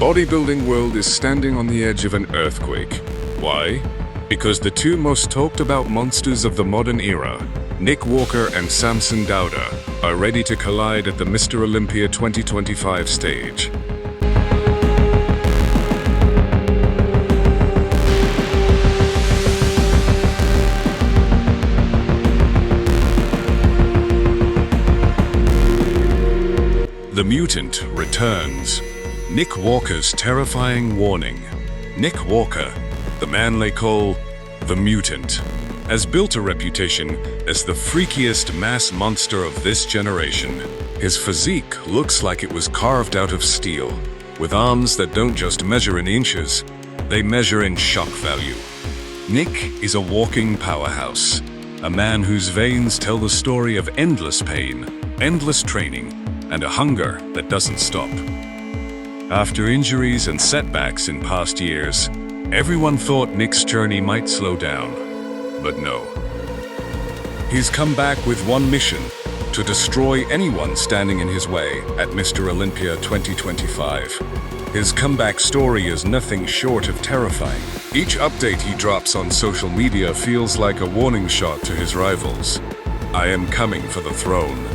bodybuilding world is standing on the edge of an earthquake. Why? Because the two most talked about monsters of the modern era, Nick Walker and Samson Dauda, are ready to collide at the Mr. Olympia 2025 stage. The Mutant returns. Nick Walker's terrifying warning. Nick Walker, the man they call the Mutant, has built a reputation as the freakiest mass monster of this generation. His physique looks like it was carved out of steel, with arms that don't just measure in inches, they measure in shock value. Nick is a walking powerhouse, a man whose veins tell the story of endless pain, endless training, and a hunger that doesn't stop. After injuries and setbacks in past years, everyone thought Nick's journey might slow down, but no. He's come back with one mission: to destroy anyone standing in his way at Mr. Olympia 2025. His comeback story is nothing short of terrifying. Each update he drops on social media feels like a warning shot to his rivals. I am coming for the throne.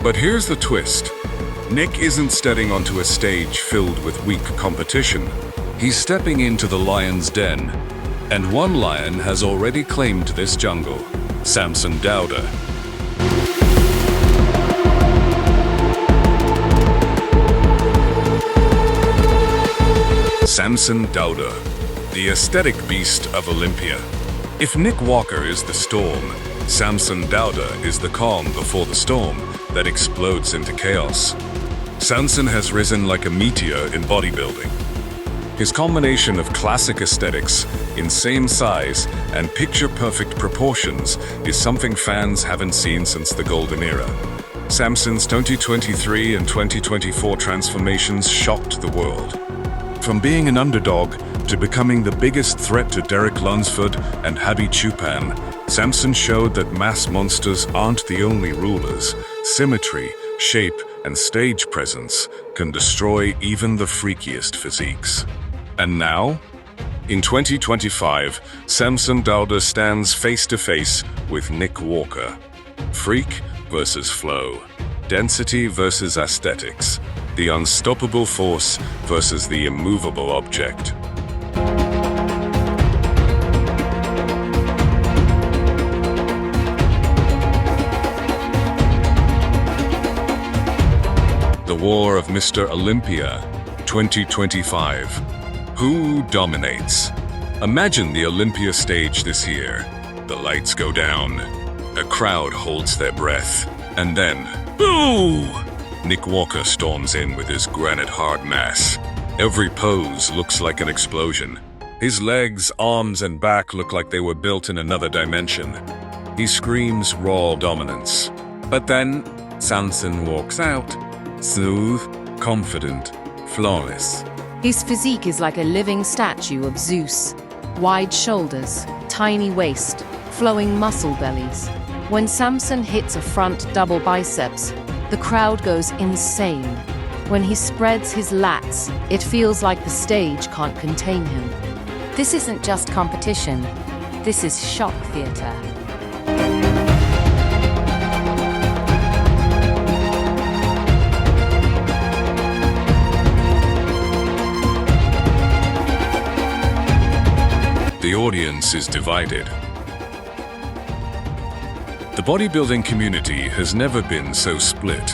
But here's the twist. Nick isn't stepping onto a stage filled with weak competition. He's stepping into the lion's den. And one lion has already claimed this jungle: Samson Dauda. Samson Dauda, the aesthetic beast of Olympia. If Nick Walker is the storm, Samson Dauda is the calm before the storm that explodes into chaos. Samson has risen like a meteor in bodybuilding. His combination of classic aesthetics, insane size, and picture-perfect proportions is something fans haven't seen since the golden era. Samson's 2023 and 2024 transformations shocked the world. From being an underdog to becoming the biggest threat to Derek Lunsford and Habi Chupan, Samson showed that mass monsters aren't the only rulers. Symmetry, shape, and stage presence can destroy even the freakiest physiques. And now, in 2025, Samson Dauda stands face-to-face with Nick Walker. Freak versus flow. Density versus aesthetics. The unstoppable force versus the immovable object. The War of Mr. Olympia 2025. Who dominates? Imagine the Olympia stage this year. The lights go down. A crowd holds their breath. And then, boo! Nick Walker storms in with his granite hard mass. Every pose looks like an explosion. His legs, arms, and back look like they were built in another dimension. He screams raw dominance. But then, Samson walks out. Smooth, confident, flawless. His physique is like a living statue of Zeus. Wide shoulders, tiny waist, flowing muscle bellies. When Samson hits a front double biceps, the crowd goes insane. When he spreads his lats, it feels like the stage can't contain him. This isn't just competition. This is shock theater. The audience is divided. The bodybuilding community has never been so split.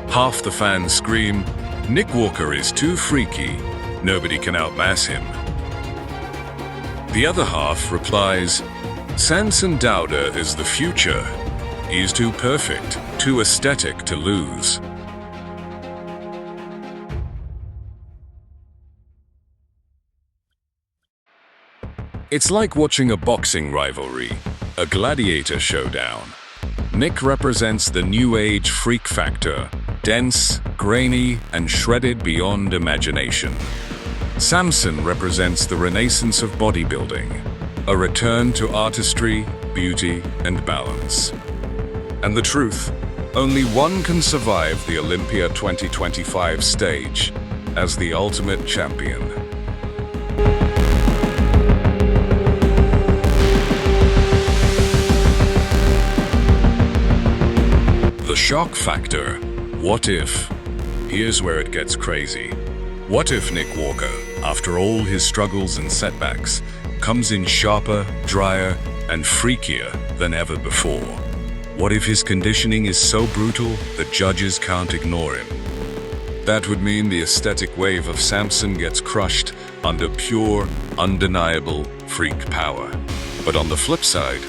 Half the fans scream, Nick Walker is too freaky, nobody can outmass him. The other half replies, Samson Dauda is the future. He's too perfect, too aesthetic to lose. It's like watching a boxing rivalry, a gladiator showdown. Nick represents the new age freak factor, dense, grainy, and shredded beyond imagination. Samson represents the renaissance of bodybuilding, a return to artistry, beauty, and balance. And the truth, only one can survive the Olympia 2025 stage: as the ultimate champion. The shock factor. What if? Here's where it gets crazy. What if Nick Walker, after all his struggles and setbacks, comes in sharper, drier, and freakier than ever before? What if his conditioning is so brutal that judges can't ignore him? That would mean the aesthetic wave of Samson gets crushed under pure, undeniable freak power. But on the flip side,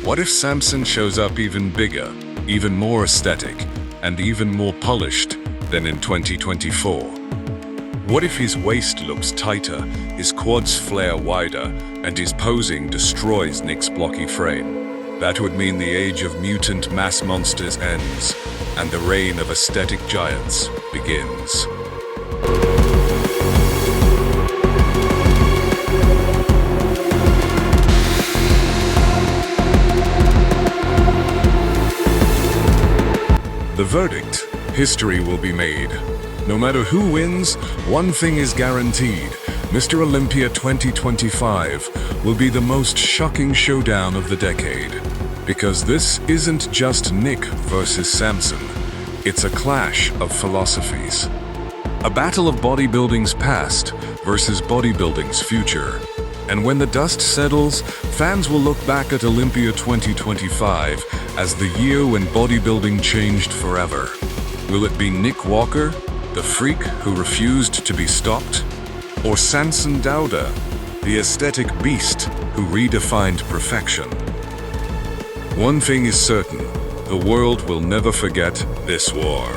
what if Samson shows up even bigger, even more aesthetic, and even more polished than in 2024? What if his waist looks tighter, his quads flare wider, and his posing destroys Nick's blocky frame? That would mean the age of mutant mass monsters ends, and the reign of aesthetic giants begins. The verdict: history will be made. No matter who wins, one thing is guaranteed. Mr. Olympia 2025 will be the most shocking showdown of the decade. Because this isn't just Nick versus Samson. It's a clash of philosophies. A battle of bodybuilding's past versus bodybuilding's future. And when the dust settles, fans will look back at Olympia 2025 as the year when bodybuilding changed forever. Will it be Nick Walker, the freak who refused to be stopped? Or Samson Dauda, the aesthetic beast who redefined perfection? One thing is certain, the world will never forget this war.